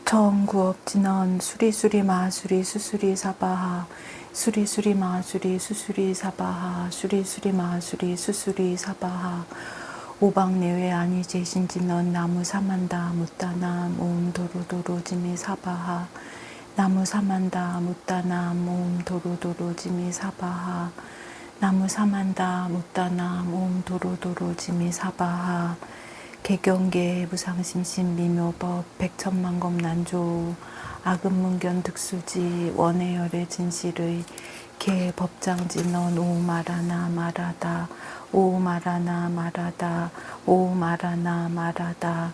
청구업진언 수리수리 마수리 수수리 사바하 수리수리 마수리 수수리 사바하 수리수리 마수리 수수리 사바하 오방내외 아니제신진언 나무 사만다 무따나 모음 도로도로 지미 사바하 나무 사만다 무따나 모음 도로도로 지미 사바하 나무 사만다 무따나 모음 도로도로 지미 사바하 개경계 무상심신 미묘법 백천만검 난조 악음문견 득수지 원해열의 진실의 개법장진언 오마라나 마라다 오마라나 마라다 오마라나 마라다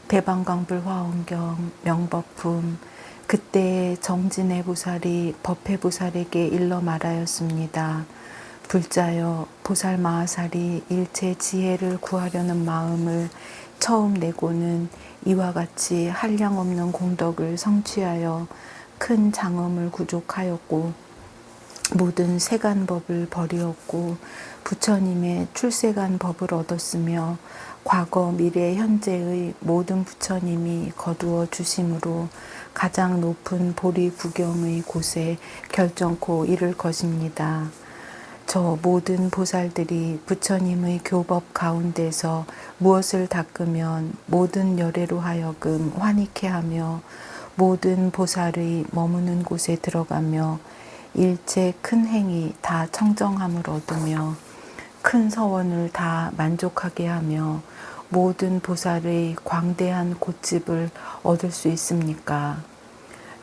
대방광불 화엄경 명법품 그때 정진의 보살이 법회 보살에게 일러 말하였습니다. 불자여 보살 마하살이 일체 지혜를 구하려는 마음을 처음 내고는 이와 같이 한량없는 공덕을 성취하여 큰 장엄을 구족하였고 모든 세간법을 버리었고 부처님의 출세간 법을 얻었으며 과거 미래 현재의 모든 부처님이 거두어 주심으로 가장 높은 보리 구경의 곳에 결정코 이를 것입니다. 저 모든 보살들이 부처님의 교법 가운데서 무엇을 닦으면 모든 열애로 하여금 환희케 하며 모든 보살의 머무는 곳에 들어가며 일체 큰 행이 다 청정함을 얻으며 큰 서원을 다 만족하게 하며 모든 보살의 광대한 곳집을 얻을 수 있습니까?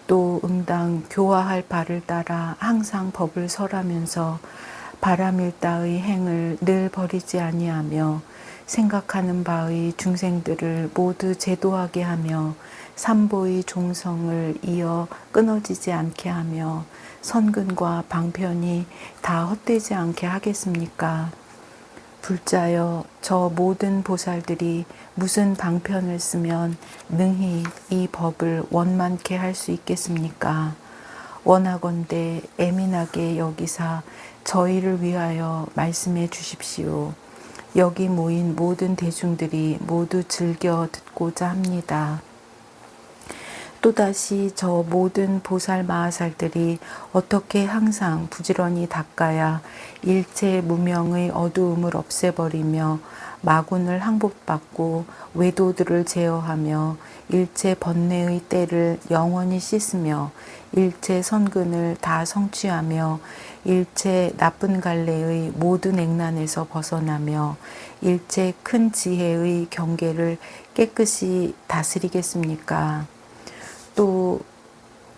또 응당 교화할 바를 따라 항상 법을 설하면서 바람일다의 행을 늘 버리지 아니하며 생각하는 바의 중생들을 모두 제도하게 하며 삼보의 종성을 이어 끊어지지 않게 하며 선근과 방편이 다 헛되지 않게 하겠습니까? 불자여 저 모든 보살들이 무슨 방편을 쓰면 능히 이 법을 원만케 할 수 있겠습니까? 원하건대 애민하게 여기사 저희를 위하여 말씀해 주십시오. 여기 모인 모든 대중들이 모두 즐겨 듣고자 합니다. 또다시 저 모든 보살 마하살들이 어떻게 항상 부지런히 닦아야 일체 무명의 어두움을 없애버리며 마군을 항복받고 외도들을 제어하며 일체 번뇌의 때를 영원히 씻으며 일체 선근을 다 성취하며 일체 나쁜 갈래의 모든 액난에서 벗어나며 일체 큰 지혜의 경계를 깨끗이 다스리겠습니까? 또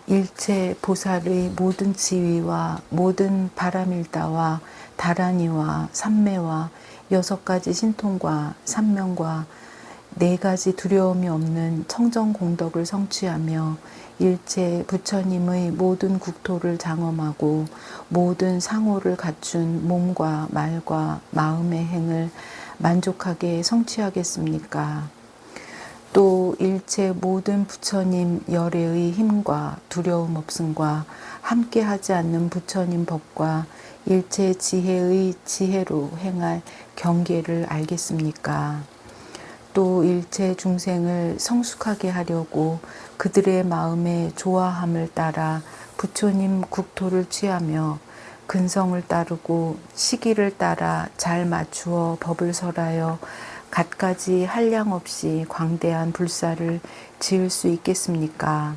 일체 보살의 모든 지위와 모든 바람일다와 다라니와 삼매와 6가지 신통과 삼명과 4가지 두려움이 없는 청정공덕을 성취하며 일체 부처님의 모든 국토를 장엄하고 모든 상호를 갖춘 몸과 말과 마음의 행을 만족하게 성취하겠습니까? 또 일체 모든 부처님 열애의 힘과 두려움 없음과 함께하지 않는 부처님 법과 일체 지혜의 지혜로 행할 경계를 알겠습니까? 또 일체 중생을 성숙하게 하려고 그들의 마음의 좋아함을 따라 부처님 국토를 취하며 근성을 따르고 시기를 따라 잘 맞추어 법을 설하여 갖가지 한량 없이 광대한 불사를 지을 수 있겠습니까?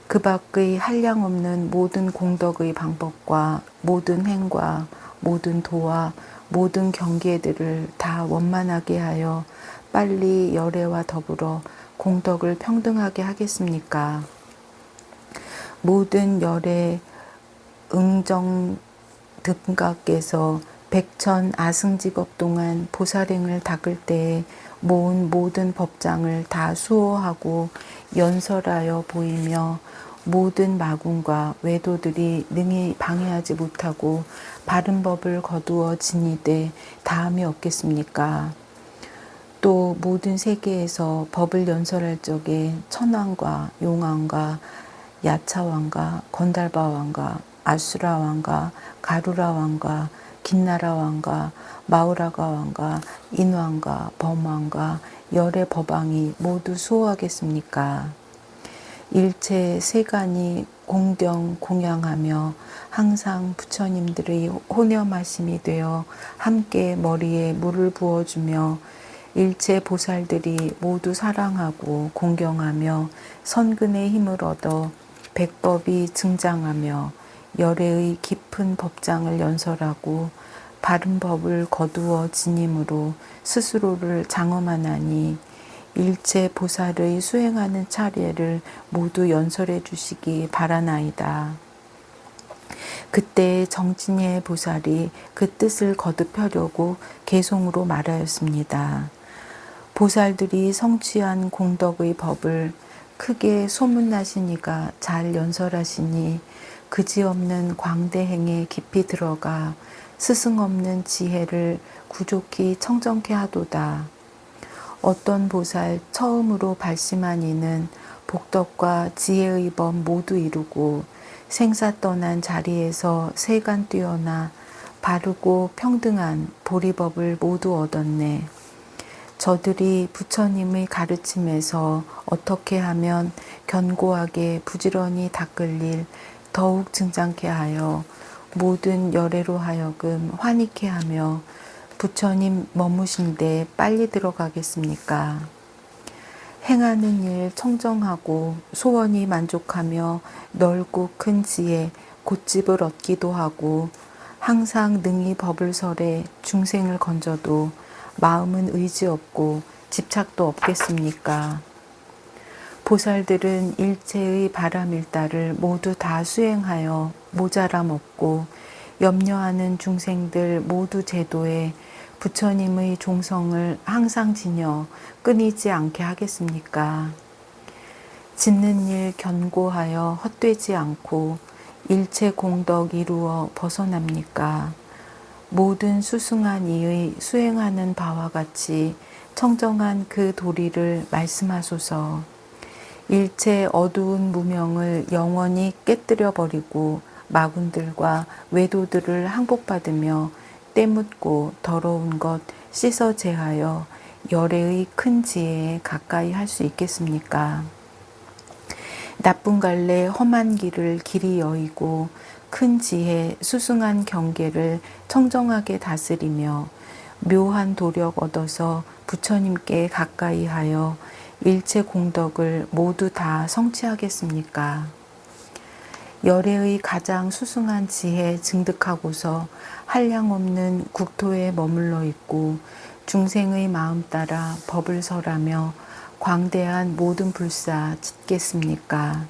그 밖의 한량 없는 모든 공덕의 방법과 모든 행과 모든 도와 모든 경계들을 다 원만하게 하여 빨리 열애와 더불어 공덕을 평등하게 하겠습니까? 모든 열애 응정등각께서 백천 아승직업 동안 보살행을 닦을 때에 모은 모든 법장을 다 수호하고 연설하여 보이며 모든 마군과 외도들이 능히 방해하지 못하고 바른 법을 거두어 지니되 다함이 없겠습니까? 또 모든 세계에서 법을 연설할 적에 천왕과 용왕과 야차왕과 건달바왕과 아수라왕과 가루라왕과 긴나라왕과 마우라가왕과 인왕과 범왕과 열의 법왕이 모두 수호하겠습니까? 일체 세간이 공경 공양하며 항상 부처님들의 혼여마심이 되어 함께 머리에 물을 부어주며 일체 보살들이 모두 사랑하고 공경하며 선근의 힘을 얻어 백법이 증장하며 열애의 깊은 법장을 연설하고 바른 법을 거두어 지님으로 스스로를 장엄하나니 일체 보살의 수행하는 차례를 모두 연설해 주시기 바라나이다. 그때 정진예 보살이 그 뜻을 거듭하려고 개송으로 말하였습니다. 보살들이 성취한 공덕의 법을 크게 소문나시니가 잘 연설하시니 그지없는 광대행에 깊이 들어가 스승 없는 지혜를 구족히 청정케 하도다. 어떤 보살 처음으로 발심한 이는 복덕과 지혜의 법 모두 이루고 생사 떠난 자리에서 세간 뛰어나 바르고 평등한 보리법을 모두 얻었네. 저들이 부처님의 가르침에서 어떻게 하면 견고하게 부지런히 닦을 일 더욱 증장케 하여 모든 열애로 하여금 환희케 하며 부처님 머무신 데 빨리 들어가겠습니까? 행하는 일 청정하고 소원이 만족하며 넓고 큰 지혜 곧집을 얻기도 하고 항상 능히 법을 설해 중생을 건져도 마음은 의지 없고 집착도 없겠습니까? 보살들은 일체의 바람일다를 모두 다 수행하여 모자람 없고 염려하는 중생들 모두 제도에 부처님의 종성을 항상 지녀 끊이지 않게 하겠습니까? 짓는 일 견고하여 헛되지 않고 일체 공덕 이루어 벗어납니까? 모든 수승한 이의 수행하는 바와 같이 청정한 그 도리를 말씀하소서. 일체 어두운 무명을 영원히 깨뜨려 버리고 마군들과 외도들을 항복받으며 때묻고 더러운 것 씻어 제하여 열애의 큰 지혜에 가까이 할 수 있겠습니까? 나쁜 갈래 험한 길을 길이 여의고 큰 지혜 수승한 경계를 청정하게 다스리며 묘한 도력 얻어서 부처님께 가까이 하여 일체 공덕을 모두 다 성취하겠습니까? 열애의 가장 수승한 지혜 증득하고서 한량없는 국토에 머물러 있고 중생의 마음 따라 법을 설하며 광대한 모든 불사 짓겠습니까?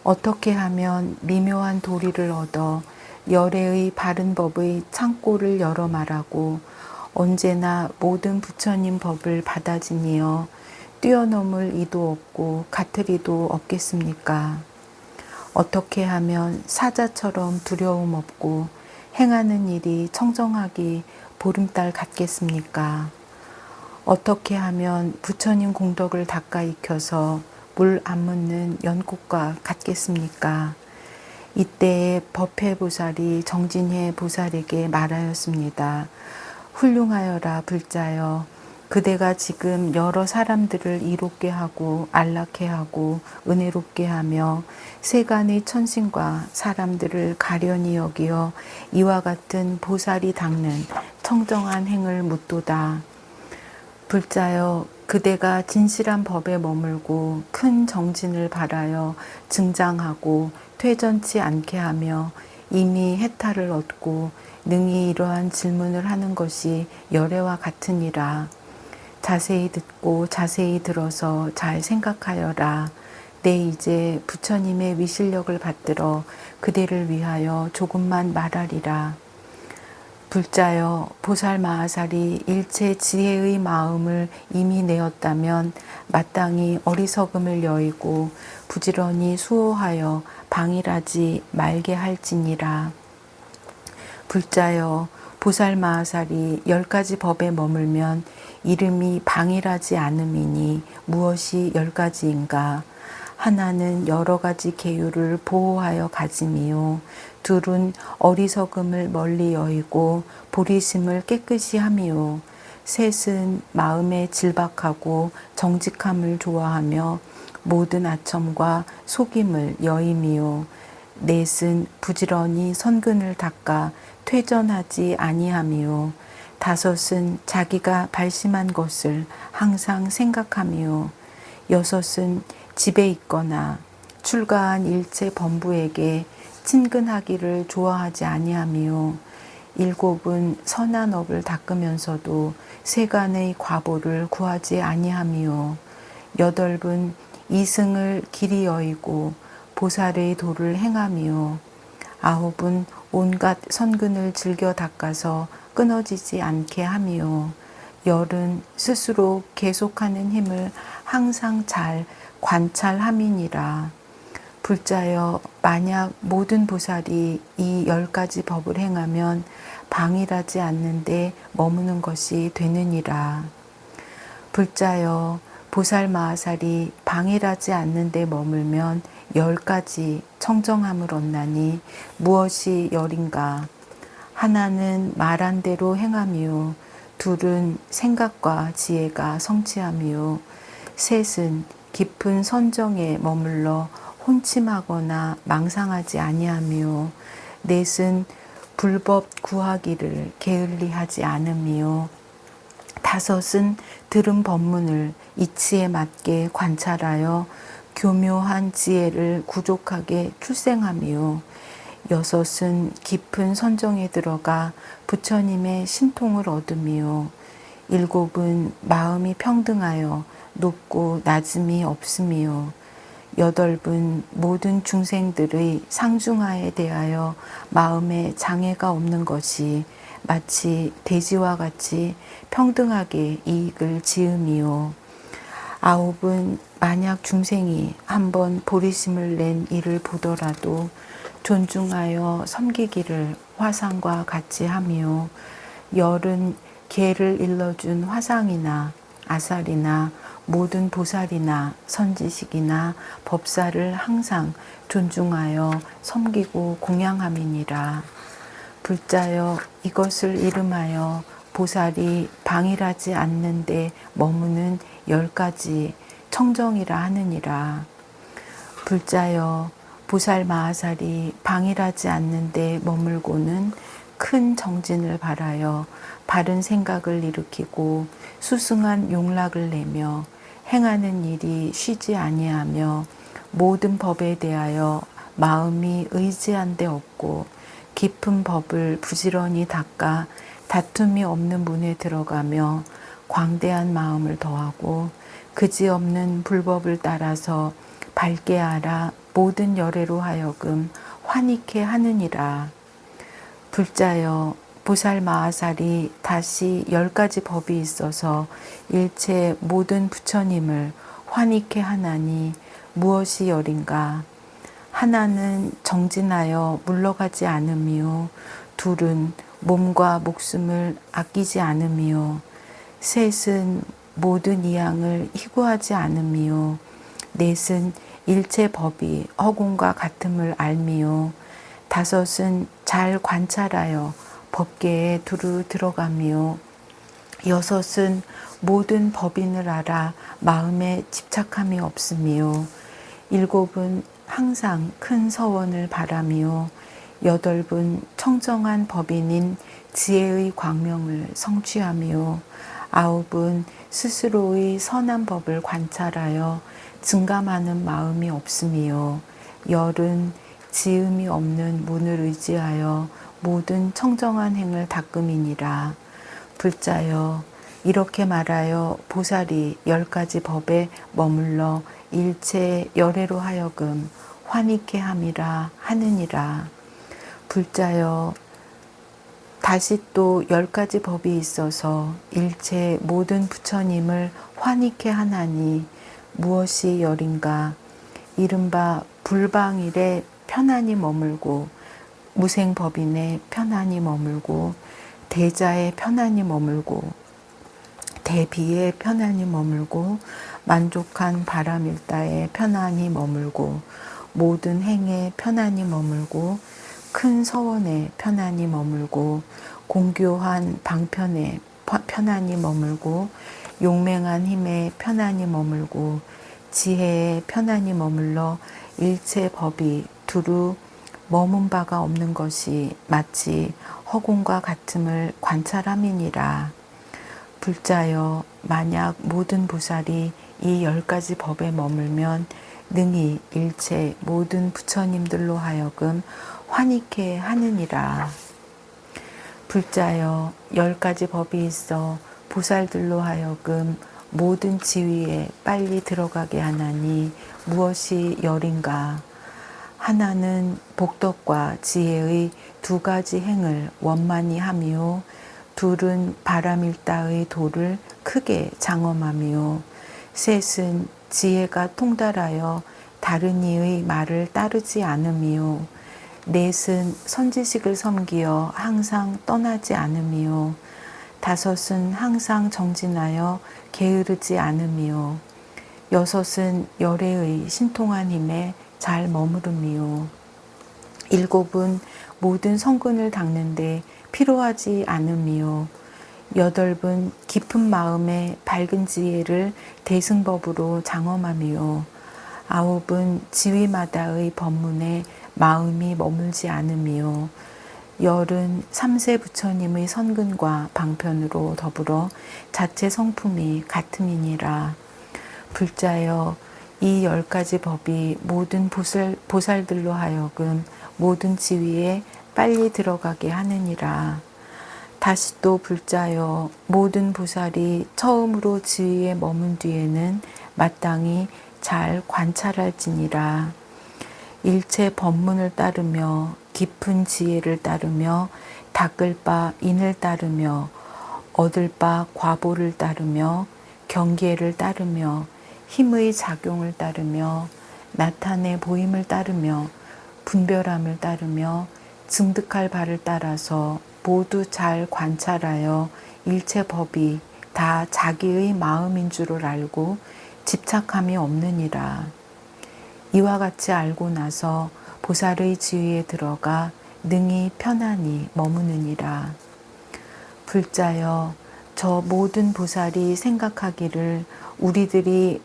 어떻게 하면 미묘한 도리를 얻어 열애의 바른 법의 창고를 열어 말하고 언제나 모든 부처님 법을 받아지니어 뛰어넘을 이도 없고 같을 이도 없겠습니까? 어떻게 하면 사자처럼 두려움 없고 행하는 일이 청정하기 보름달 같겠습니까? 어떻게 하면 부처님 공덕을 닦아 익혀서 물 안 묻는 연꽃과 같겠습니까? 이때에 법회보살이 정진회 보살에게 말하였습니다. 훌륭하여라 불자여, 그대가 지금 여러 사람들을 이롭게 하고 안락해 하고 은혜롭게 하며 세간의 천신과 사람들을 가련히 여기어 이와 같은 보살이 닦는 청정한 행을 묻도다. 불자여, 그대가 진실한 법에 머물고 큰 정진을 바라여 증장하고 퇴전치 않게 하며 이미 해탈을 얻고 능히 이러한 질문을 하는 것이 열애와 같으니라. 자세히 듣고 자세히 들어서 잘 생각하여라. 내 이제 부처님의 위실력을 받들어 그대를 위하여 조금만 말하리라. 불자여, 보살 마하살이 일체 지혜의 마음을 이미 내었다면 마땅히 어리석음을 여의고 부지런히 수호하여 방일하지 말게 할지니라. 불자여, 보살 마하살이 10가지 법에 머물면 이름이 방일하지 않음이니 무엇이 10가지인가? 하나는 여러 가지 계율을 보호하여 가짐이요. 둘은 어리석음을 멀리 여의고 보리심을 깨끗이 함이요. 셋은 마음에 질박하고 정직함을 좋아하며 모든 아첨과 속임을 여임이요 넷은 부지런히 선근을 닦아 퇴전하지 아니함이요 다섯은 자기가 발심한 것을 항상 생각함이요 여섯은 집에 있거나 출가한 일체 범부에게 친근하기를 좋아하지 아니함이요 일곱은 선한 업을 닦으면서도 세간의 과보를 구하지 아니함이요 여덟은 이승을 길이 여의고 보살의 도를 행함이요 아홉은 온갖 선근을 즐겨 닦아서 끊어지지 않게 함이요 열은 스스로 계속하는 힘을 항상 잘 관찰함이니라. 불자여 만약 모든 보살이 이 10가지 법을 행하면 방일하지 않는데 머무는 것이 되느니라. 불자여 보살 마하살이 방일하지 않는데 머물면 10가지 청정함을 얻나니 무엇이 열인가? 하나는 말한 대로 행함이요 둘은 생각과 지혜가 성취함이요 셋은 깊은 선정에 머물러 혼침하거나 망상하지 아니하며 넷은 불법 구하기를 게을리하지 않음이요 다섯은 들은 법문을 이치에 맞게 관찰하여 교묘한 지혜를 구족하게 출생하며 여섯은 깊은 선정에 들어가 부처님의 신통을 얻으며 일곱은 마음이 평등하여 높고 낮음이 없으며 여덟은 모든 중생들의 상중하에 대하여 마음에 장애가 없는 것이 마치 대지와 같이 평등하게 이익을 지음이요 아홉은 만약 중생이 한번 보리심을 낸 이를 보더라도 존중하여 섬기기를 화상과 같이 하며 열은 개를 일러준 화상이나 아살이나 모든 보살이나 선지식이나 법사를 항상 존중하여 섬기고 공양함이니라. 불자여 이것을 이름하여 보살이 방일하지 않는데 머무는 10가지 청정이라 하느니라. 불자여 보살 마하살이 방일하지 않는데 머물고는 큰 정진을 바라여 바른 생각을 일으키고 수승한 용락을 내며 행하는 일이 쉬지 아니하며 모든 법에 대하여 마음이 의지한 데 없고 깊은 법을 부지런히 닦아 다툼이 없는 문에 들어가며 광대한 마음을 더하고 그지없는 불법을 따라서 밝게 알아 모든 열애로 하여금 환희케 하느니라. 불자여 보살 마하살이 다시 10가지 법이 있어서 일체 모든 부처님을 환희케 하나니 무엇이 열인가? 하나는 정진하여 물러가지 않으며 둘은 몸과 목숨을 아끼지 않으며 셋은 모든 이양을 희구하지 않으며 넷은 일체 법이 허공과 같음을 알미요 다섯은 잘 관찰하여 법계에 두루 들어가며 여섯은 모든 법인을 알아 마음에 집착함이 없으며 일곱은 항상 큰 서원을 바라며 여덟은 청정한 법인인 지혜의 광명을 성취하며 아홉은 스스로의 선한 법을 관찰하여 증감하는 마음이 없으며 열은 지음이 없는 문을 의지하여 모든 청정한 행을 닦음이니라. 불자여 이렇게 말하여 보살이 10가지 법에 머물러 일체 열애로 하여금 환희케 함이라 하느니라. 불자여 다시 또 10가지 법이 있어서 일체 모든 부처님을 환희케 하나니 무엇이 열인가? 이른바 불방일에 편안히 머물고 무생법인에 편안히 머물고 대자에 편안히 머물고 대비에 편안히 머물고 만족한 바람일다에 편안히 머물고 모든 행에 편안히 머물고 큰 서원에 편안히 머물고 공교한 방편에 편안히 머물고 용맹한 힘에 편안히 머물고 지혜에 편안히 머물러 일체 법이 두루 머문 바가 없는 것이 마치 허공과 같음을 관찰함이니라. 불자여, 만약 모든 보살이 이 10가지 법에 머물면 능히 일체 모든 부처님들로 하여금 환희케 하느니라. 불자여, 10가지 법이 있어 보살들로 하여금 모든 지위에 빨리 들어가게 하나니 무엇이 열인가? 하나는 복덕과 지혜의 2가지 행을 원만히 하며, 둘은 바람일다의 도를 크게 장엄하며, 셋은 지혜가 통달하여 다른 이의 말을 따르지 않으며, 넷은 선지식을 섬기어 항상 떠나지 않으며, 다섯은 항상 정진하여 게으르지 않으며, 여섯은 열애의 신통한 힘에 잘 머무르며, 일곱은 모든 성근을 닦는데 필요하지 않으며, 여덟은 깊은 마음에 밝은 지혜를 대승법으로 장엄하며, 아홉은 지위마다의 법문에 마음이 머물지 않으며, 열은 3세 부처님의 선근과 방편으로 더불어 자체 성품이 같음이니라. 불자여, 이 10가지 법이 모든 보살들로 하여금 모든 지위에 빨리 들어가게 하느니라. 다시 또 불자여, 모든 보살이 처음으로 지위에 머문 뒤에는 마땅히 잘 관찰할지니라. 일체 법문을 따르며 깊은 지혜를 따르며 닦을 바 인을 따르며 얻을 바 과보를 따르며 경계를 따르며 힘의 작용을 따르며 나타내 보임을 따르며 분별함을 따르며 증득할 바를 따라서 모두 잘 관찰하여 일체 법이 다 자기의 마음인 줄을 알고 집착함이 없느니라. 이와 같이 알고 나서 보살의 지위에 들어가 능히 편안히 머무느니라. 불자여, 저 모든 보살이 생각하기를 우리들이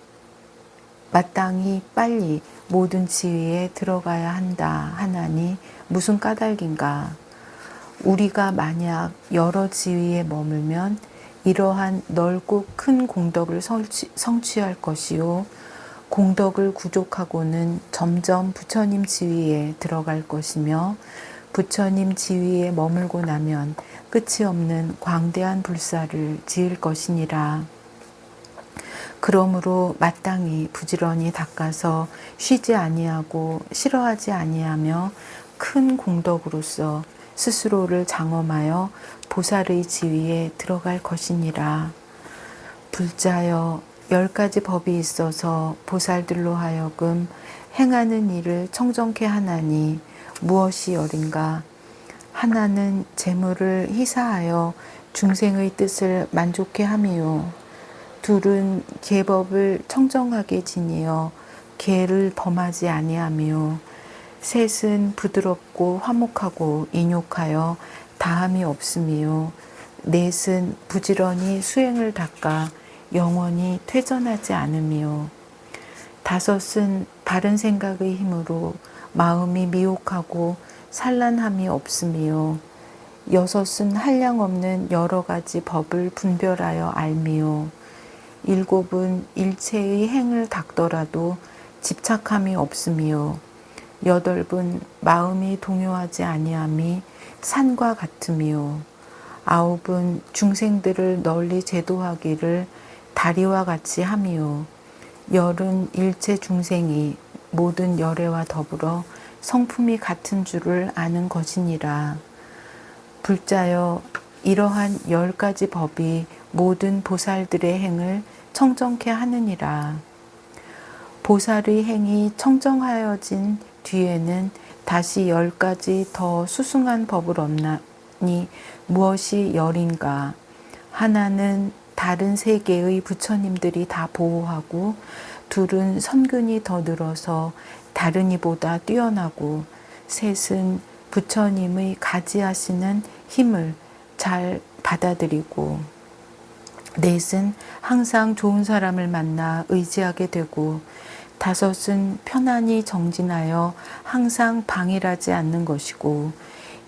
마땅히 빨리 모든 지위에 들어가야 한다 하나니 무슨 까닭인가? 우리가 만약 여러 지위에 머물면 이러한 넓고 큰 공덕을 성취할 것이요, 공덕을 구족하고는 점점 부처님 지위에 들어갈 것이며, 부처님 지위에 머물고 나면 끝이 없는 광대한 불사를 지을 것이니라. 그러므로 마땅히 부지런히 닦아서 쉬지 아니하고 싫어하지 아니하며 큰 공덕으로서 스스로를 장엄하여 보살의 지위에 들어갈 것이니라. 불자여, 10가지 법이 있어서 보살들로 하여금 행하는 일을 청정케 하나니 무엇이 열인가? 하나는 재물을 희사하여 중생의 뜻을 만족케 하며, 둘은 계법을 청정하게 지니어 계를 범하지 아니하며, 셋은 부드럽고 화목하고 인욕하여 다함이 없으며, 넷은 부지런히 수행을 닦아 영원히 퇴전하지 않으며, 다섯은 바른 생각의 힘으로 마음이 미혹하고 산란함이 없으며, 여섯은 한량없는 여러 가지 법을 분별하여 알며, 일곱은 일체의 행을 닦더라도 집착함이 없으며, 여덟은 마음이 동요하지 아니함이 산과 같으며, 아홉은 중생들을 널리 제도하기를 다리와 같이 하며, 열은 일체 중생이 모든 열애와 더불어 성품이 같은 줄을 아는 것이니라. 불자여, 이러한 10가지 법이 모든 보살들의 행을 청정케 하느니라. 보살의 행이 청정하여진 뒤에는 다시 10가지 더 수승한 법을 얻나니 무엇이 열인가? 하나는 다른 세계의 부처님들이 다 보호하고, 둘은 선근이 더 늘어서 다른 이보다 뛰어나고, 셋은 부처님의 가지하시는 힘을 잘 받아들이고, 넷은 항상 좋은 사람을 만나 의지하게 되고, 다섯은 편안히 정진하여 항상 방일하지 않는 것이고,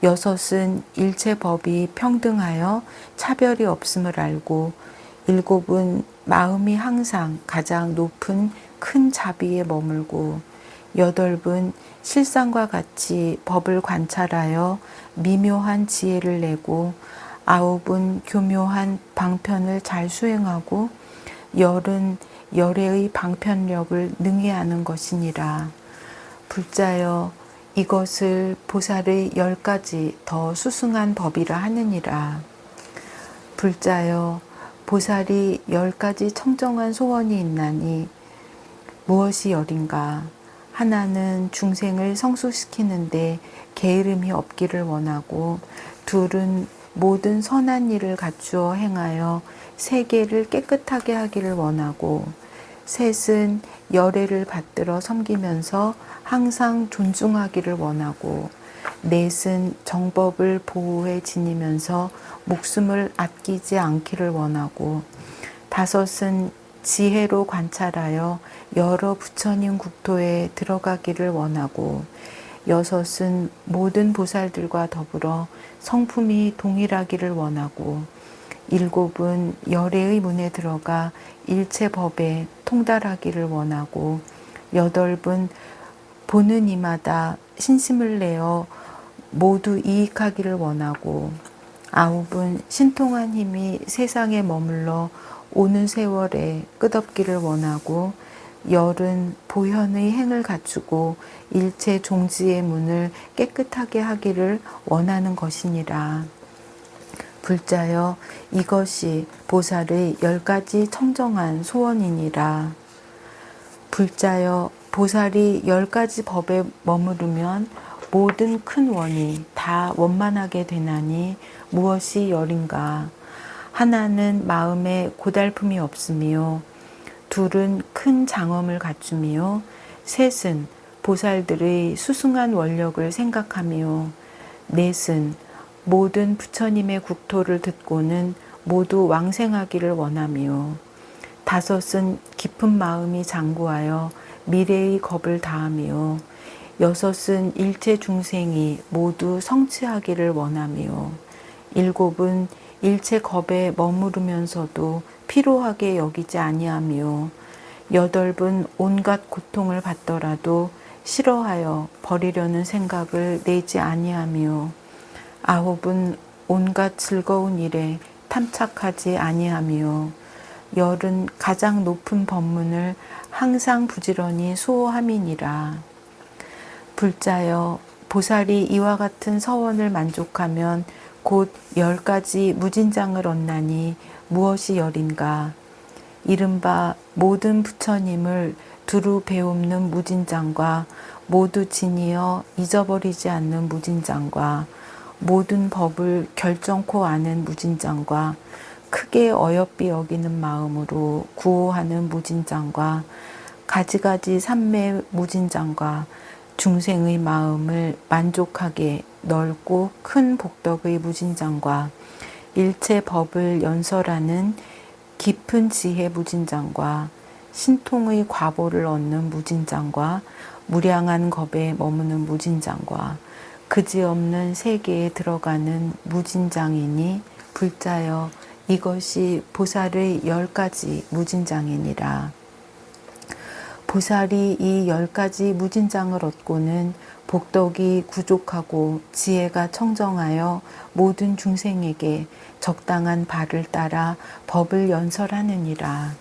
여섯은 일체 법이 평등하여 차별이 없음을 알고, 일곱은 마음이 항상 가장 높은 큰 자비에 머물고, 여덟은 실상과 같이 법을 관찰하여 미묘한 지혜를 내고, 아홉은 교묘한 방편을 잘 수행하고, 열은 열애의 방편력을 능히 아는 것이니라. 불자여, 이것을 보살의 10가지 더 수승한 법이라 하느니라. 불자여, 보살이 10가지 청정한 소원이 있나니 무엇이 열인가? 하나는 중생을 성숙시키는데 게으름이 없기를 원하고, 둘은 모든 선한 일을 갖추어 행하여 세계를 깨끗하게 하기를 원하고, 셋은 열애를 받들어 섬기면서 항상 존중하기를 원하고, 넷은 정법을 보호해 지니면서 목숨을 아끼지 않기를 원하고, 다섯은 지혜로 관찰하여 여러 부처님 국토에 들어가기를 원하고, 여섯은 모든 보살들과 더불어 성품이 동일하기를 원하고, 일곱은 열애의 문에 들어가 일체 법에 통달하기를 원하고, 여덟은 보는 이마다 신심을 내어 모두 이익하기를 원하고, 아홉은 신통한 힘이 세상에 머물러 오는 세월에 끝없기를 원하고, 열은 보현의 행을 갖추고 일체 종지의 문을 깨끗하게 하기를 원하는 것이니라. 불자여, 이것이 보살의 10가지 청정한 소원이니라. 불자여, 보살이 10가지 법에 머무르면 모든 큰 원이 다 원만하게 되나니 무엇이 열인가? 하나는 마음에 고달픔이 없으며, 둘은 큰 장엄을 갖추며, 셋은 보살들의 수승한 원력을 생각하며, 넷은 모든 부처님의 국토를 듣고는 모두 왕생하기를 원하며, 다섯은 깊은 마음이 장구하여 미래의 겁을 다하며, 여섯은 일체 중생이 모두 성취하기를 원하며, 일곱은 일체 겁에 머무르면서도 피로하게 여기지 아니하며, 여덟은 온갖 고통을 받더라도 싫어하여 버리려는 생각을 내지 아니하며, 아홉은 온갖 즐거운 일에 탐착하지 아니하며, 열은 가장 높은 법문을 항상 부지런히 수호함이니라. 불자여, 보살이 이와 같은 서원을 만족하면 곧 10가지 무진장을 얻나니 무엇이 열인가? 이른바 모든 부처님을 두루 배웁는 무진장과 모두 지니어 잊어버리지 않는 무진장과 모든 법을 결정코 아는 무진장과 크게 어여삐 여기는 마음으로 구호하는 무진장과 가지가지 삼매 무진장과 중생의 마음을 만족하게 넓고 큰 복덕의 무진장과 일체 법을 연설하는 깊은 지혜 무진장과 신통의 과보를 얻는 무진장과 무량한 겁에 머무는 무진장과 그지없는 세계에 들어가는 무진장이니 불자여, 이것이 보살의 10가지 무진장이니라. 보살이 이 10가지 무진장을 얻고는 복덕이 구족하고 지혜가 청정하여 모든 중생에게 적당한 바를 따라 법을 연설하느니라.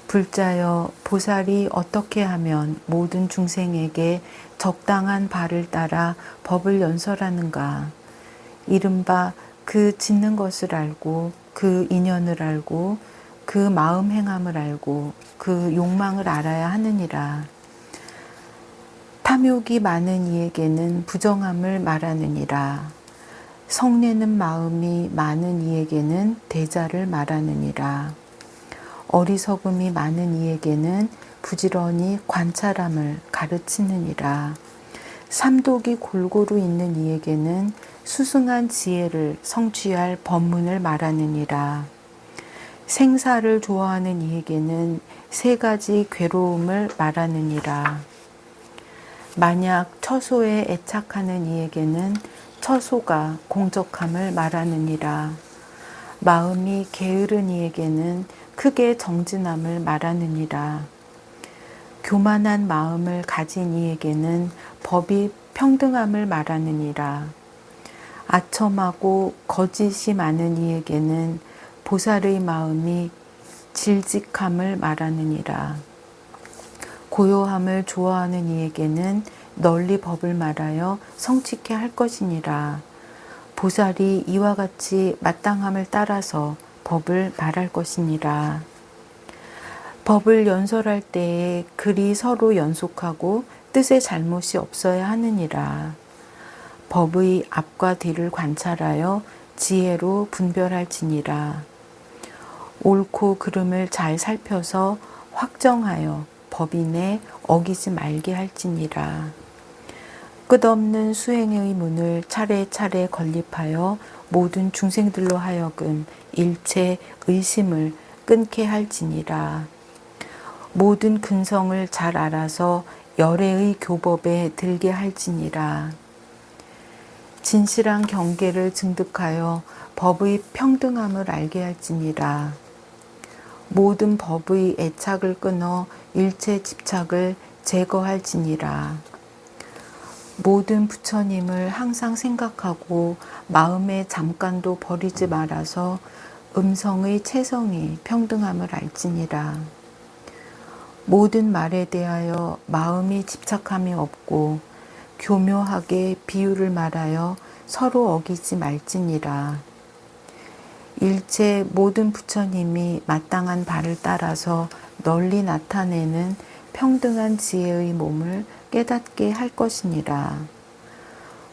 불자여, 보살이 어떻게 하면 모든 중생에게 적당한 바를 따라 법을 연설하는가? 이른바 그 짓는 것을 알고, 그 인연을 알고, 그 마음 행함을 알고, 그 욕망을 알아야 하느니라. 탐욕이 많은 이에게는 부정함을 말하느니라. 성내는 마음이 많은 이에게는 대자를 말하느니라. 어리석음이 많은 이에게는 부지런히 관찰함을 가르치느니라. 삼독이 골고루 있는 이에게는 수승한 지혜를 성취할 법문을 말하느니라. 생사를 좋아하는 이에게는 세 가지 괴로움을 말하느니라. 만약 처소에 애착하는 이에게는 처소가 공적함을 말하느니라. 마음이 게으른 이에게는 크게 정진함을 말하느니라. 교만한 마음을 가진 이에게는 법이 평등함을 말하느니라. 아첨하고 거짓이 많은 이에게는 보살의 마음이 질직함을 말하느니라. 고요함을 좋아하는 이에게는 널리 법을 말하여 성취케 할 것이니라. 보살이 이와 같이 마땅함을 따라서 법을 말할 것이니라. 법을 연설할 때에 글이 서로 연속하고 뜻에 잘못이 없어야 하느니라. 법의 앞과 뒤를 관찰하여 지혜로 분별할지니라. 옳고 그름을 잘 살펴서 확정하여 법인에 어기지 말게 할지니라. 끝없는 수행의 문을 차례차례 건립하여 모든 중생들로 하여금 일체 의심을 끊게 할지니라. 모든 근성을 잘 알아서 열애의 교법에 들게 할지니라. 진실한 경계를 증득하여 법의 평등함을 알게 할지니라. 모든 법의 애착을 끊어 일체 집착을 제거할지니라. 모든 부처님을 항상 생각하고 마음에 잠깐도 버리지 말아서 음성의 체성이 평등함을 알지니라. 모든 말에 대하여 마음이 집착함이 없고 교묘하게 비유를 말하여 서로 어기지 말지니라. 일체 모든 부처님이 마땅한 바를 따라서 널리 나타내는 평등한 지혜의 몸을 깨닫게 할 것이니라.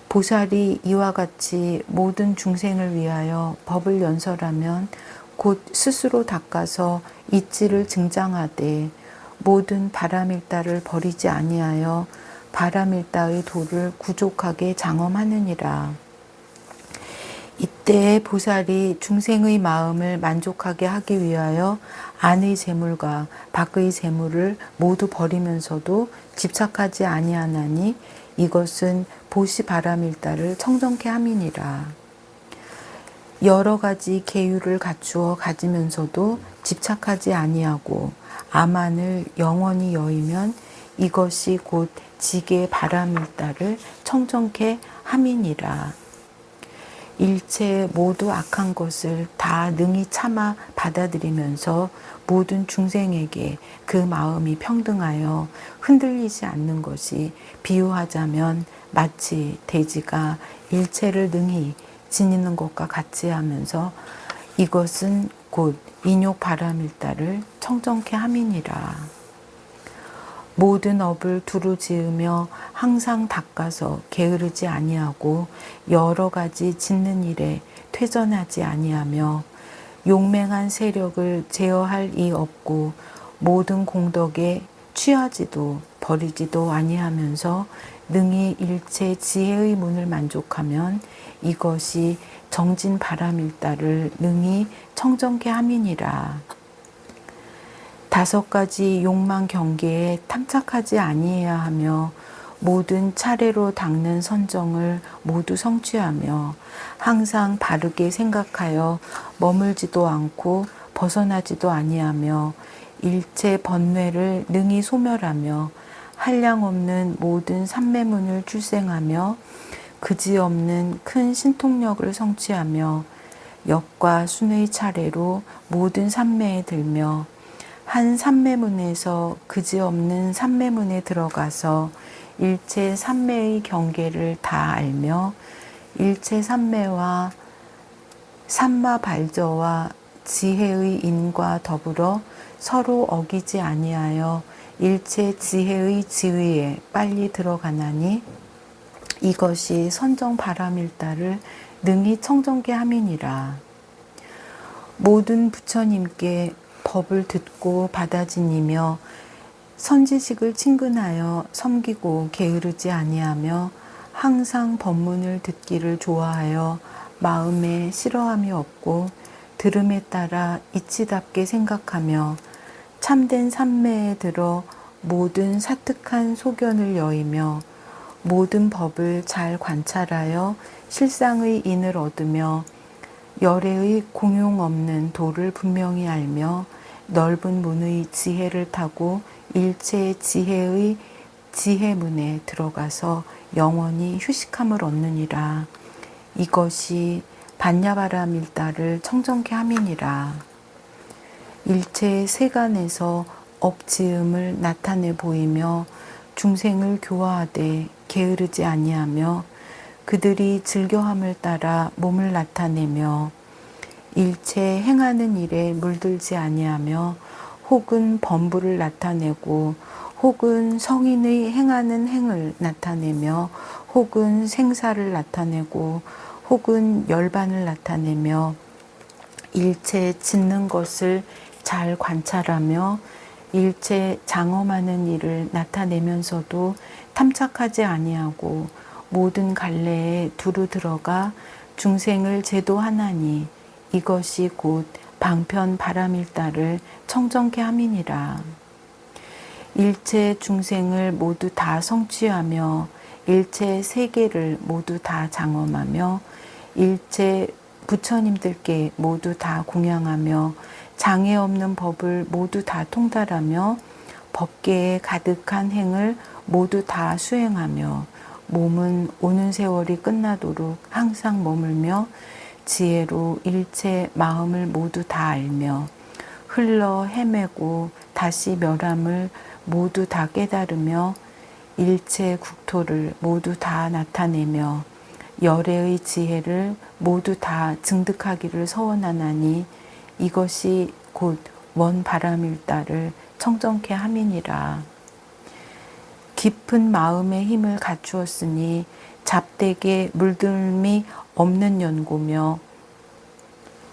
보살이 이와 같이 모든 중생을 위하여 법을 연설하면 곧 스스로 닦아서 이치를 증장하되 모든 바람일다를 버리지 아니하여 바람일다의 도를 구족하게 장엄하느니라. 이때 보살이 중생의 마음을 만족하게 하기 위하여 안의 재물과 밖의 재물을 모두 버리면서도 집착하지 아니하나니 이것은 보시바람일다를 청정케 함이니라. 여러 가지 계율을 갖추어 가지면서도 집착하지 아니하고 아만을 영원히 여의면 이것이 곧 지게 바람일다를 청정케 함이니라. 일체 모두 악한 것을 다 능히 참아 받아들이면서 모든 중생에게 그 마음이 평등하여 흔들리지 않는 것이 비유하자면 마치 돼지가 일체를 능히 지니는 것과 같이 하면서 이것은 곧 인욕 바람일다를 청정케 함이니라. 모든 업을 두루 지으며 항상 닦아서 게으르지 아니하고 여러 가지 짓는 일에 퇴전하지 아니하며 용맹한 세력을 제어할 이 없고 모든 공덕에 취하지도 버리지도 아니하면서 능히 일체 지혜의 문을 만족하면 이것이 정진 바람일다를 능히 청정케 함이니라. 5가지 욕망 경계에 탐착하지 아니해야 하며 모든 차례로 닦는 선정을 모두 성취하며 항상 바르게 생각하여 머물지도 않고 벗어나지도 아니하며 일체 번뇌를 능히 소멸하며 한량없는 모든 삼매문을 출생하며 그지없는 큰 신통력을 성취하며 역과 순의 차례로 모든 삼매에 들며 한 삼매문에서 그지없는 삼매문에 들어가서 일체 삼매의 경계를 다 알며 일체 삼매와 삼마발저와 지혜의 인과 더불어 서로 어기지 아니하여 일체 지혜의 지위에 빨리 들어가나니 이것이 선정 바람일다를 능히 청정케 함이니라. 모든 부처님께 법을 듣고 받아지니며 선지식을 친근하여 섬기고 게으르지 아니하며 항상 법문을 듣기를 좋아하여 마음에 싫어함이 없고 들음에 따라 이치답게 생각하며 참된 삼매에 들어 모든 사특한 소견을 여의며 모든 법을 잘 관찰하여 실상의 인을 얻으며 열애의 공용 없는 도를 분명히 알며 넓은 문의 지혜를 타고 일체의 지혜의 지혜문에 들어가서 영원히 휴식함을 얻느니라. 이것이 반야바라밀다를 청정케 함이니라. 일체의 세간에서 업지음을 나타내 보이며 중생을 교화하되 게으르지 아니하며 그들이 즐겨함을 따라 몸을 나타내며 일체 행하는 일에 물들지 아니하며 혹은 범부를 나타내고 혹은 성인의 행하는 행을 나타내며 혹은 생사를 나타내고 혹은 열반을 나타내며 일체 짓는 것을 잘 관찰하며 일체 장엄하는 일을 나타내면서도 탐착하지 아니하고 모든 갈래에 두루 들어가 중생을 제도하나니 이것이 곧 방편 바라밀다를 청정케 함이니라. 일체 중생을 모두 다 성취하며 일체 세계를 모두 다 장엄하며 일체 부처님들께 모두 다 공양하며 장애 없는 법을 모두 다 통달하며 법계에 가득한 행을 모두 다 수행하며 몸은 오는 세월이 끝나도록 항상 머물며 지혜로 일체 마음을 모두 다 알며 흘러 헤매고 다시 멸함을 모두 다 깨달으며 일체 국토를 모두 다 나타내며 열애의 지혜를 모두 다 증득하기를 서원하나니 이것이 곧 원바라밀다를 청정케 함이니라. 깊은 마음의 힘을 갖추었으니 잡되게 물들미 없는 연고며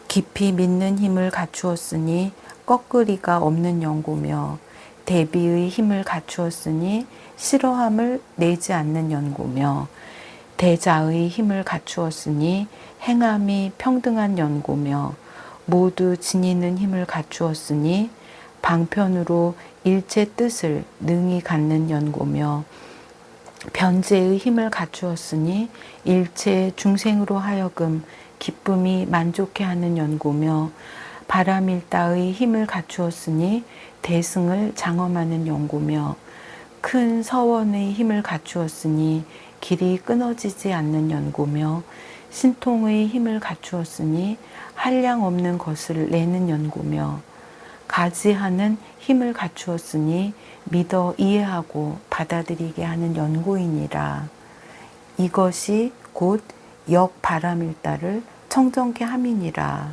깊이 믿는 힘을 갖추었으니 꺾으리가 없는 연고며 대비의 힘을 갖추었으니 싫어함을 내지 않는 연고며 대자의 힘을 갖추었으니 행함이 평등한 연고며 모두 지니는 힘을 갖추었으니 방편으로 일체 뜻을 능히 갖는 연고며 변제의 힘을 갖추었으니 일체 중생으로 하여금 기쁨이 만족해 하는 연고며 바라밀다의 힘을 갖추었으니 대승을 장엄하는 연고며 큰 서원의 힘을 갖추었으니 길이 끊어지지 않는 연고며 신통의 힘을 갖추었으니 한량 없는 것을 내는 연고며 가지하는 힘을 갖추었으니 믿어 이해하고 받아들이게 하는 연고이니라. 이것이 곧 역바라밀다를 청정케 함이니라.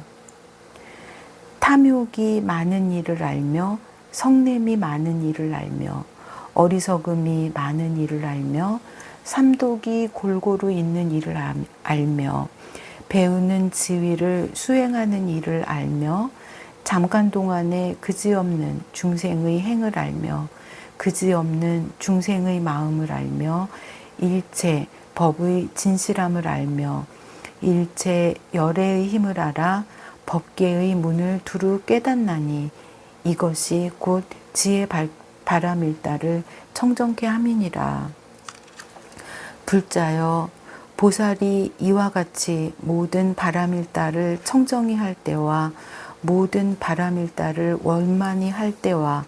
탐욕이 많은 일을 알며 성냄이 많은 일을 알며 어리석음이 많은 일을 알며 삼독이 골고루 있는 일을 알며 배우는 지위를 수행하는 일을 알며 잠깐 동안에 그지없는 중생의 행을 알며 그지없는 중생의 마음을 알며 일체 법의 진실함을 알며 일체 열애의 힘을 알아 법계의 문을 두루 깨닫나니 이것이 곧 지혜 바라밀다를 청정케 함이니라. 불자여 보살이 이와 같이 모든 바라밀다를 청정히 할 때와 모든 바라밀다를 원만히 할 때와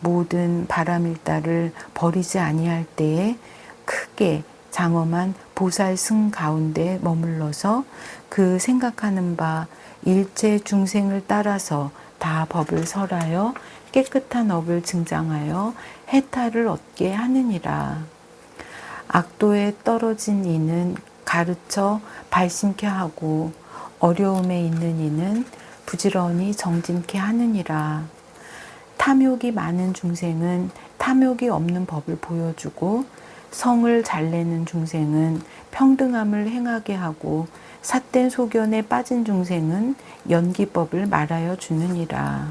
모든 바라밀다를 버리지 아니할 때에 크게 장엄한 보살승 가운데 머물러서 그 생각하는 바 일체 중생을 따라서 다 법을 설하여 깨끗한 업을 증장하여 해탈을 얻게 하느니라. 악도에 떨어진 이는 가르쳐 발심케 하고 어려움에 있는 이는 부지런히 정진케 하느니라. 탐욕이 많은 중생은 탐욕이 없는 법을 보여주고 성을 잘 내는 중생은 평등함을 행하게 하고 삿된 소견에 빠진 중생은 연기법을 말하여 주느니라.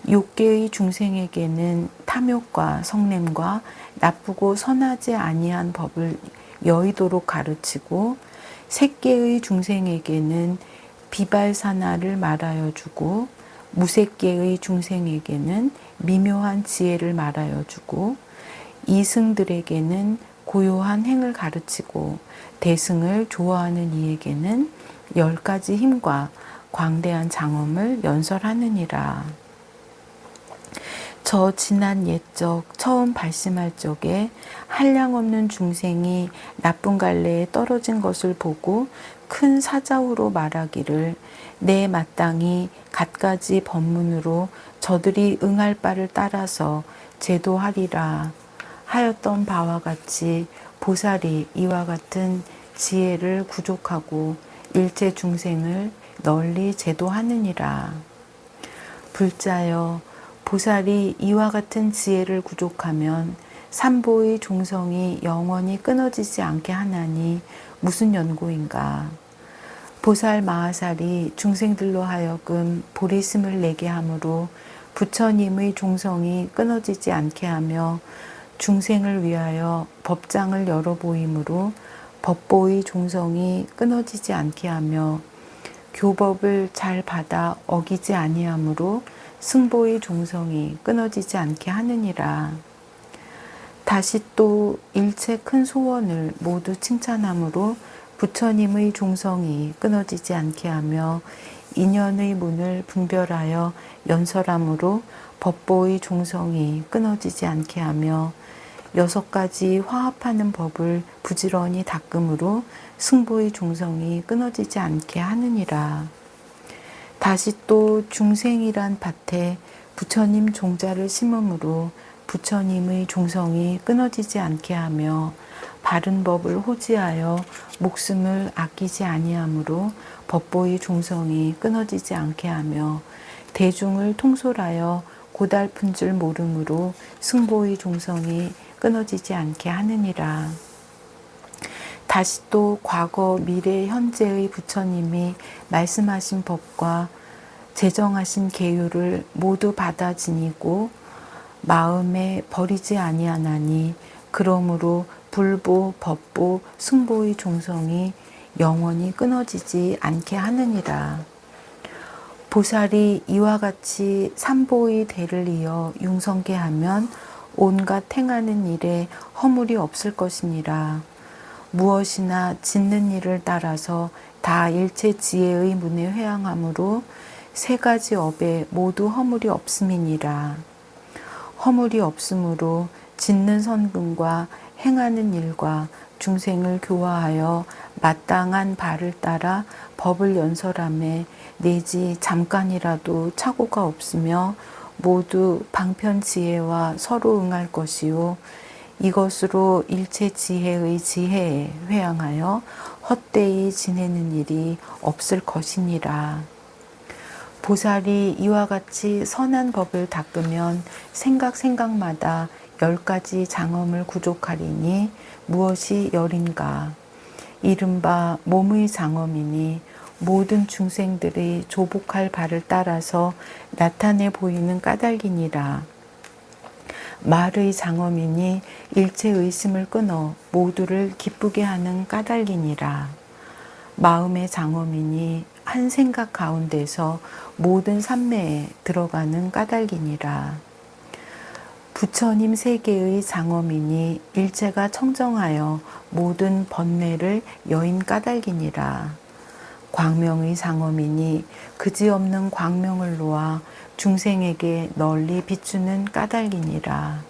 욕계의 중생에게는 탐욕과 성냄과 나쁘고 선하지 아니한 법을 여의도록 가르치고 색계의 중생에게는 비발사나를 말하여 주고 무색계의 중생에게는 미묘한 지혜를 말하여 주고 이승들에게는 고요한 행을 가르치고 대승을 좋아하는 이에게는 10가지 힘과 광대한 장엄을 연설하느니라. 저 지난 옛적 처음 발심할 적에 한량없는 중생이 나쁜 갈래에 떨어진 것을 보고 큰 사자후로 말하기를 내 마땅히 갖가지 법문으로 저들이 응할 바를 따라서 제도하리라 하였던 바와 같이 보살이 이와 같은 지혜를 구족하고 일체 중생을 널리 제도하느니라. 불자여 보살이 이와 같은 지혜를 구족하면 삼보의 종성이 영원히 끊어지지 않게 하나니 무슨 연고인가. 보살 마하살이 중생들로 하여금 보리심을 내게 하므로 부처님의 종성이 끊어지지 않게 하며 중생을 위하여 법장을 열어 보이므로 법보의 종성이 끊어지지 않게 하며 교법을 잘 받아 어기지 아니하므로 승보의 종성이 끊어지지 않게 하느니라. 다시 또 일체 큰 소원을 모두 칭찬함으로 부처님의 종성이 끊어지지 않게 하며 인연의 문을 분별하여 연설함으로 법보의 종성이 끊어지지 않게 하며 6가지 화합하는 법을 부지런히 닦음으로 승보의 종성이 끊어지지 않게 하느니라. 다시 또 중생이란 밭에 부처님 종자를 심음으로 부처님의 종성이 끊어지지 않게 하며 바른 법을 호지하여 목숨을 아끼지 아니하므로 법보의 종성이 끊어지지 않게 하며 대중을 통솔하여 고달픈 줄 모름으로 승보의 종성이 끊어지지 않게 하느니라. 다시 또 과거, 미래, 현재의 부처님이 말씀하신 법과 제정하신 계율을 모두 받아 지니고 마음에 버리지 아니하나니 그러므로 불보, 법보, 승보의 종성이 영원히 끊어지지 않게 하느니라. 보살이 이와 같이 삼보의 대를 이어 융성케 하면 온갖 행하는 일에 허물이 없을 것이니라. 무엇이나 짓는 일을 따라서 다 일체 지혜의 문에 회항하므로 3가지 업에 모두 허물이 없음이니라. 허물이 없으므로 짓는 선근과 행하는 일과 중생을 교화하여 마땅한 바를 따라 법을 연설하매 내지 잠깐이라도 착오가 없으며 모두 방편 지혜와 서로 응할 것이요 이것으로 일체 지혜의 지혜에 회항하여 헛되이 지내는 일이 없을 것이니라. 보살이 이와 같이 선한 법을 닦으면 생각마다 10가지 장엄을 구족하리니 무엇이 열인가. 이른바 몸의 장엄이니 모든 중생들의 조복할 바를 따라서 나타내 보이는 까닭이니라. 말의 장엄이니 일체 의심을 끊어 모두를 기쁘게 하는 까닭이니라. 마음의 장엄이니 한 생각 가운데서 모든 삼매에 들어가는 까닭이니라. 부처님 세계의 장엄이니 일체가 청정하여 모든 번뇌를 여인 까닭이니라. 광명의 장엄이니 그지없는 광명을 놓아 중생에게 널리 비추는 까닭이니라.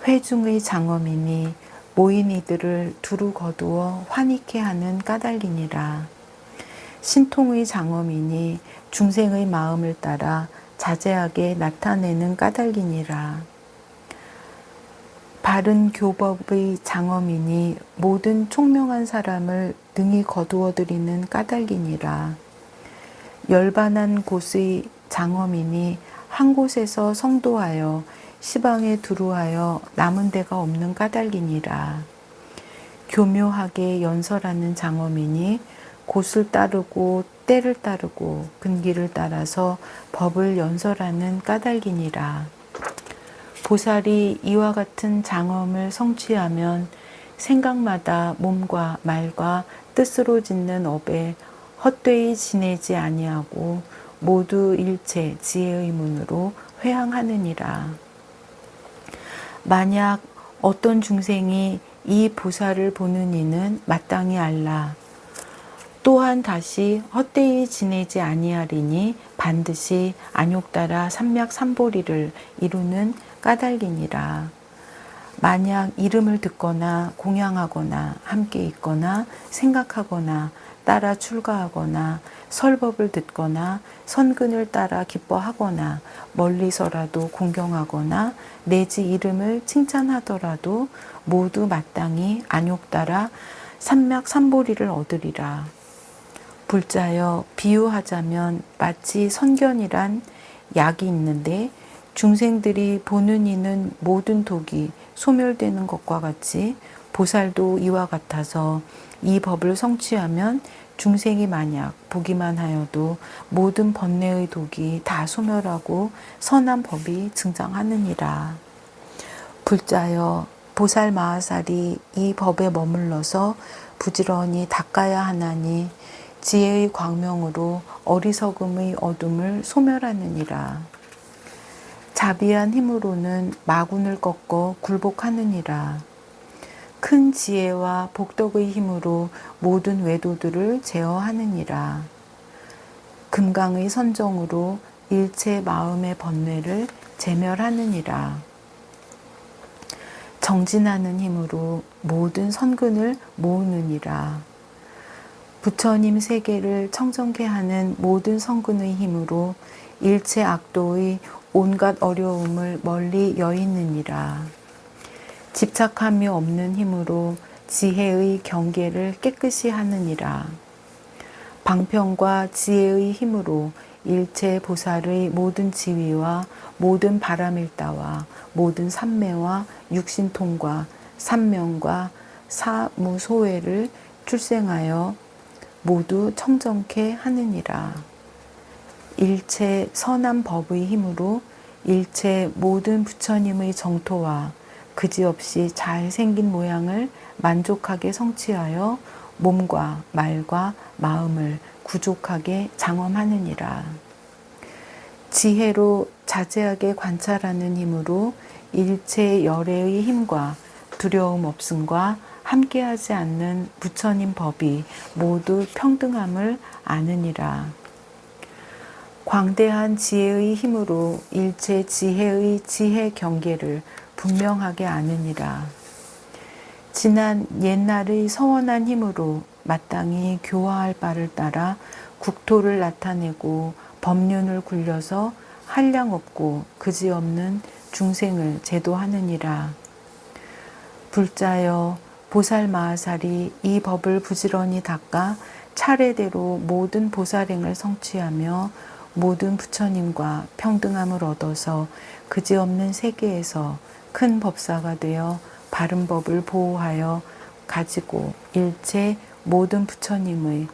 회중의 장엄이니 모인 이들을 두루 거두어 환희케 하는 까닭이니라. 신통의 장엄이니 중생의 마음을 따라 자제하게 나타내는 까닭이니라. 바른 교법의 장엄이니 모든 총명한 사람을 능히 거두어들이는 까닭이니라. 열반한 곳의 장엄이니 한 곳에서 성도하여 시방에 두루하여 남은 데가 없는 까닭이니라. 교묘하게 연설하는 장엄이니 곳을 따르고 때를 따르고 근기를 따라서 법을 연설하는 까닭이니라. 보살이 이와 같은 장엄을 성취하면 생각마다 몸과 말과 뜻으로 짓는 업에 헛되이 지내지 아니하고 모두 일체 지혜의 문으로 회항하느니라. 만약 어떤 중생이 이 보살을 보는 이는 마땅히 알라. 또한 다시 헛되이 지내지 아니하리니 반드시 안욕따라 삼맥삼보리를 이루는 까닭이니라. 만약 이름을 듣거나 공양하거나 함께 있거나 생각하거나 따라 출가하거나 설법을 듣거나 선근을 따라 기뻐하거나 멀리서라도 공경하거나 내지 이름을 칭찬하더라도 모두 마땅히 안욕따라 삼맥삼보리를 얻으리라. 불자여 비유하자면 마치 선견이란 약이 있는데 중생들이 보는 이는 모든 독이 소멸되는 것과 같이 보살도 이와 같아서 이 법을 성취하면 중생이 만약 보기만 하여도 모든 번뇌의 독이 다 소멸하고 선한 법이 증장하느니라. 불자여 보살 마하살이 이 법에 머물러서 부지런히 닦아야 하나니 지혜의 광명으로 어리석음의 어둠을 소멸하느니라. 자비한 힘으로는 마군을 꺾어 굴복하느니라. 큰 지혜와 복덕의 힘으로 모든 외도들을 제어하느니라. 금강의 선정으로 일체 마음의 번뇌를 제멸하느니라. 정진하는 힘으로 모든 선근을 모으느니라. 부처님 세계를 청정케 하는 모든 성근의 힘으로 일체 악도의 온갖 어려움을 멀리 여있느니라. 집착함이 없는 힘으로 지혜의 경계를 깨끗이 하느니라. 방편과 지혜의 힘으로 일체 보살의 모든 지위와 모든 바람일다와 모든 삼매와 육신통과 삼명과 사무소회를 출생하여 모두 청정케 하느니라. 일체 선한 법의 힘으로 일체 모든 부처님의 정토와 그지없이 잘생긴 모양을 만족하게 성취하여 몸과 말과 마음을 구족하게 장엄하느니라. 지혜로 자세하게 관찰하는 힘으로 일체 열애의 힘과 두려움 없음과 함께하지 않는 부처님 법이 모두 평등함을 아느니라. 광대한 지혜의 힘으로 일체 지혜의 지혜 경계를 분명하게 아느니라. 지난 옛날의 서원한 힘으로 마땅히 교화할 바를 따라 국토를 나타내고 법륜을 굴려서 한량 없고 그지없는 중생을 제도하느니라. 불자여 보살 마하살이 이 법을 부지런히 닦아 차례대로 모든 보살행을 성취하며 모든 부처님과 평등함을 얻어서 그지없는 세계에서 큰 법사가 되어 바른 법을 보호하여 가지고 일체 모든 부처님의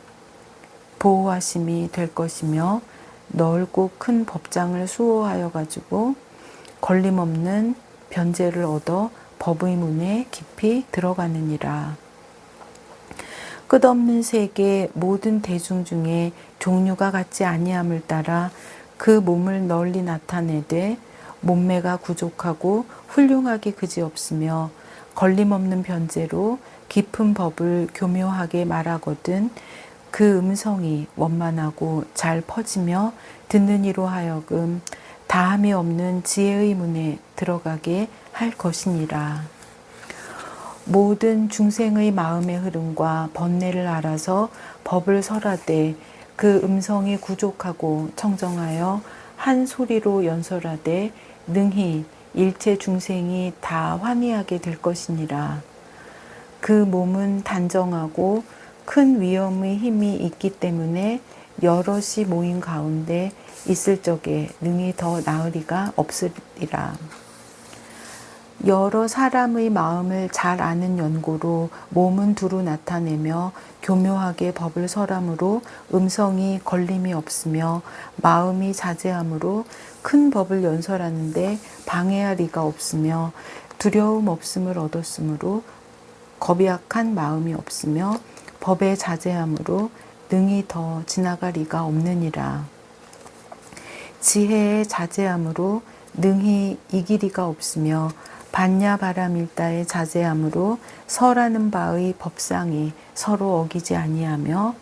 보호하심이 될 것이며 넓고 큰 법장을 수호하여 가지고 걸림없는 변제를 얻어 법의 문에 깊이 들어가느니라. 끝없는 세계 모든 대중 중에 종류가 같지 아니함을 따라 그 몸을 널리 나타내되 몸매가 구족하고 훌륭하기 그지없으며 걸림없는 변제로 깊은 법을 교묘하게 말하거든 그 음성이 원만하고 잘 퍼지며 듣는 이로 하여금 다함이 없는 지혜의 문에 들어가게 할 것이니라. 모든 중생의 마음의 흐름과 번뇌를 알아서 법을 설하되 그 음성이 구족하고 청정하여 한 소리로 연설하되 능히 일체 중생이 다 환희하게 될 것이니라. 그 몸은 단정하고 큰 위엄의 힘이 있기 때문에 여럿이 모인 가운데 있을 적에 능히 더 나으리가 없으리라. 여러 사람의 마음을 잘 아는 연고로 몸은 두루 나타내며 교묘하게 법을 설함으로 음성이 걸림이 없으며 마음이 자제함으로 큰 법을 연설하는데 방해할 리가 없으며 두려움 없음을 얻었으므로 겁이 약한 마음이 없으며 법에 자제함으로 능히 더 지나갈 리가 없느니라. 지혜의 자제함으로 능히 이길 리가 없으며 반야 바라밀다의 자제함으로 설하는 바의 법상이 서로 어기지 아니하며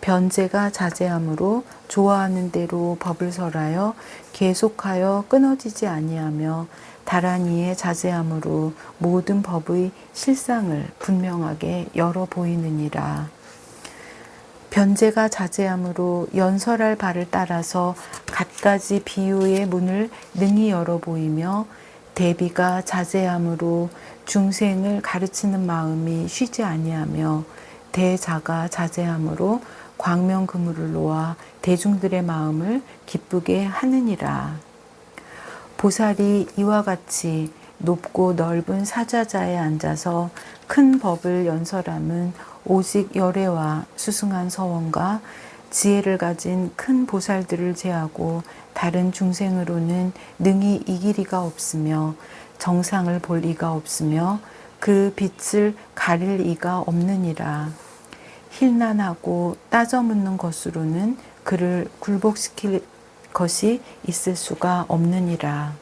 변제가 자제함으로 좋아하는 대로 법을 설하여 계속하여 끊어지지 아니하며 다란이의 자제함으로 모든 법의 실상을 분명하게 열어 보이느니라. 변제가 자제함으로 연설할 바를 따라서 갖가지 비유의 문을 능히 열어 보이며 대비가 자제함으로 중생을 가르치는 마음이 쉬지 아니하며 대자가 자제함으로 광명 그물을 놓아 대중들의 마음을 기쁘게 하느니라. 보살이 이와 같이 높고 넓은 사자자에 앉아서 큰 법을 연설함은 오직 열애와 수승한 서원과 지혜를 가진 큰 보살들을 제하고 다른 중생으로는 능히 이길 리가 없으며 정상을 볼 리가 없으며 그 빛을 가릴 리가 없느니라. 힐난하고 따져 묻는 것으로는 그를 굴복시킬 것이 있을 수가 없느니라.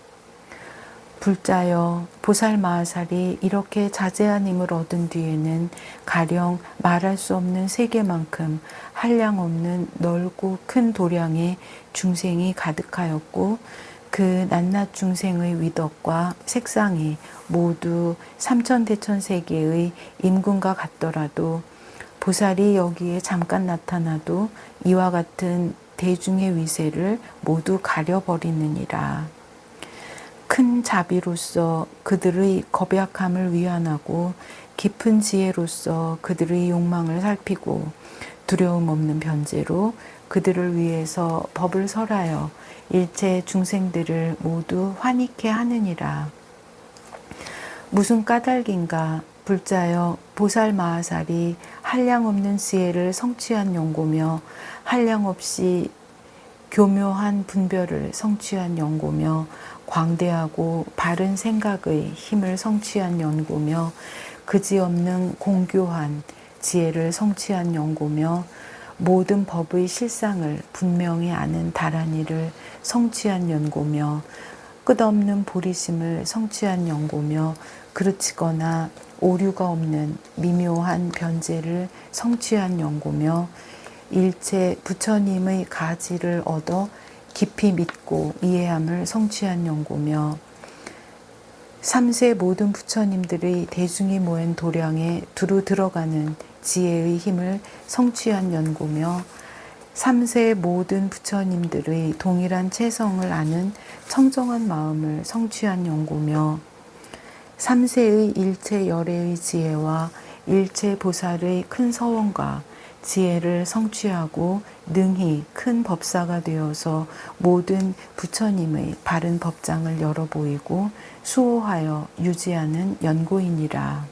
불자여 보살마하살이 이렇게 자제한 힘을 얻은 뒤에는 가령 말할 수 없는 세계만큼 한량 없는 넓고 큰 도량의 중생이 가득하였고 그 낱낱 중생의 위덕과 색상이 모두 삼천대천 세계의 임금과 같더라도 보살이 여기에 잠깐 나타나도 이와 같은 대중의 위세를 모두 가려버리느니라. 큰 자비로서 그들의 겁약함을 위안하고 깊은 지혜로서 그들의 욕망을 살피고 두려움 없는 변제로 그들을 위해서 법을 설하여 일체 중생들을 모두 환희케 하느니라. 무슨 까닭인가 불자여 보살마하살이 한량 없는 지혜를 성취한 연고며 한량 없이 교묘한 분별을 성취한 연고며 광대하고 바른 생각의 힘을 성취한 연고며 그지없는 공교한 지혜를 성취한 연고며 모든 법의 실상을 분명히 아는 다란이를 성취한 연고며 끝없는 보리심을 성취한 연고며 그르치거나 오류가 없는 미묘한 변제를 성취한 연고며 일체 부처님의 가지를 얻어 깊이 믿고 이해함을 성취한 연고며 삼세 모든 부처님들의 대중이 모인 도량에 두루 들어가는 지혜의 힘을 성취한 연고며 삼세 모든 부처님들의 동일한 체성을 아는 청정한 마음을 성취한 연고며 삼세의 일체 열애의 지혜와 일체 보살의 큰 서원과 지혜를 성취하고 능히 큰 법사가 되어서 모든 부처님의 바른 법장을 열어 보이고 수호하여 유지하는 연고이니라.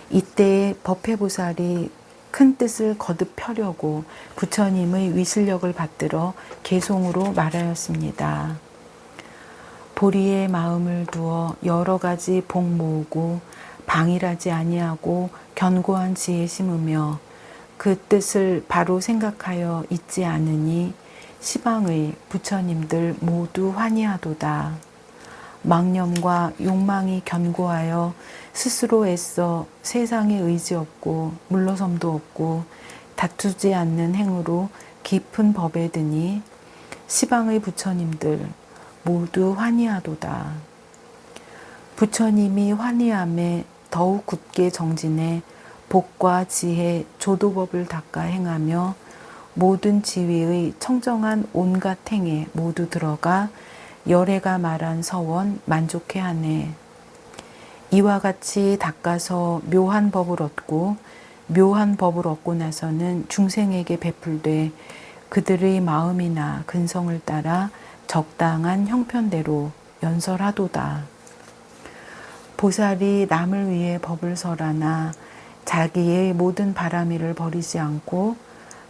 이때에 법회보살이 큰 뜻을 거듭 펴려고 부처님의 위실력을 받들어 개송으로 말하였습니다. 보리에 마음을 두어 여러 가지 복 모으고 방일하지 아니하고 견고한 지혜 심으며 그 뜻을 바로 생각하여 잊지 않으니 시방의 부처님들 모두 환희하도다. 망념과 욕망이 견고하여 스스로 애써 세상에 의지 없고 물러섬도 없고 다투지 않는 행으로 깊은 법에 드니 시방의 부처님들 모두 환희하도다. 부처님이 환희함에 더욱 굳게 정진해 복과 지혜, 조도법을 닦아 행하며 모든 지위의 청정한 온갖 행에 모두 들어가 열애가 말한 서원 만족해 하네. 이와 같이 닦아서 묘한 법을 얻고 묘한 법을 얻고 나서는 중생에게 베풀되 그들의 마음이나 근성을 따라 적당한 형편대로 연설하도다. 보살이 남을 위해 법을 설하나 자기의 모든 바람일을 버리지 않고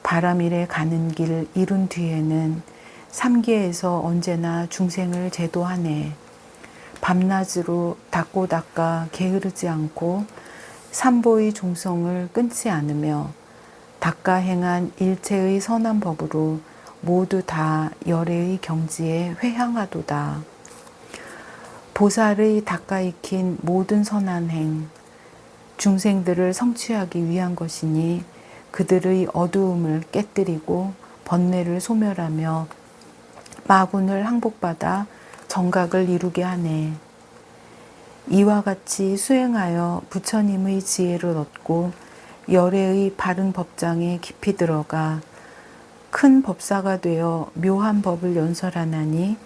바람일에 가는 길 이룬 뒤에는 삼계에서 언제나 중생을 제도하네. 밤낮으로 닦고 닦아 게으르지 않고 삼보의 종성을 끊지 않으며 닦아 행한 일체의 선한 법으로 모두 다 열애의 경지에 회향하도다. 보살의 닦아 익힌 모든 선한 행, 중생들을 성취하기 위한 것이니 그들의 어두움을 깨뜨리고 번뇌를 소멸하며 마군을 항복받아 정각을 이루게 하네. 이와 같이 수행하여 부처님의 지혜를 얻고 열애의 바른 법장에 깊이 들어가 큰 법사가 되어 묘한 법을 연설하나니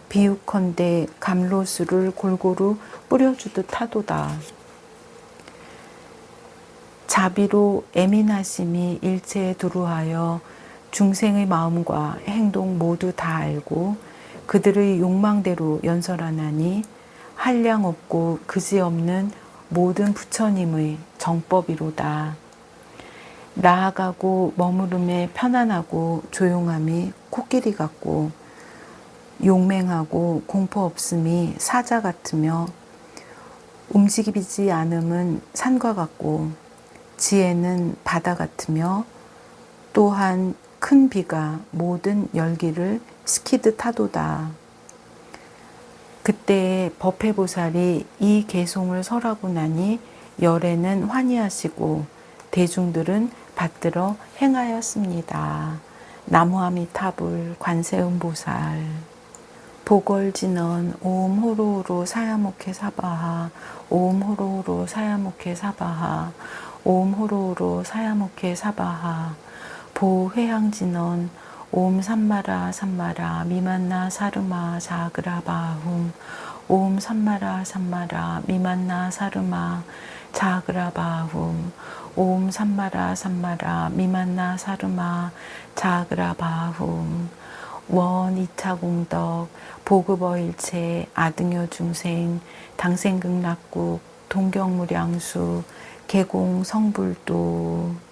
비유컨대 감로수를 골고루 뿌려주듯 하도다. 자비로 애민하심이 일체에 두루하여 중생의 마음과 행동 모두 다 알고 그들의 욕망대로 연설하나니 한량 없고 그지없는 모든 부처님의 정법이로다. 나아가고 머무름에 편안하고 조용함이 코끼리 같고 용맹하고 공포 없음이 사자 같으며 움직이지 않음은 산과 같고 지혜는 바다 같으며 또한 큰 비가 모든 열기를 식히듯 하도다. 그때에 법회보살이 이 개송을 설하고 나니 열애는 환희하시고 대중들은 받들어 행하였습니다. 나무아미타불 관세음보살. 보궐진언 오음 호로호로 사야모케 사바하 오음 호로호로 사야모케 사바하 오음 호로호로 사야모케 사바하. 보회향진언 옴 삼마라 삼마라 미만나 사르마 자그라바훔 옴 삼마라 삼마라 미만나 사르마 자그라바훔 옴 삼마라 삼마라 미만나 사르마 자그라바훔. 원 이차 공덕 보급어일체 아등여 중생 당생극락국 동경무량수 개공 성불도.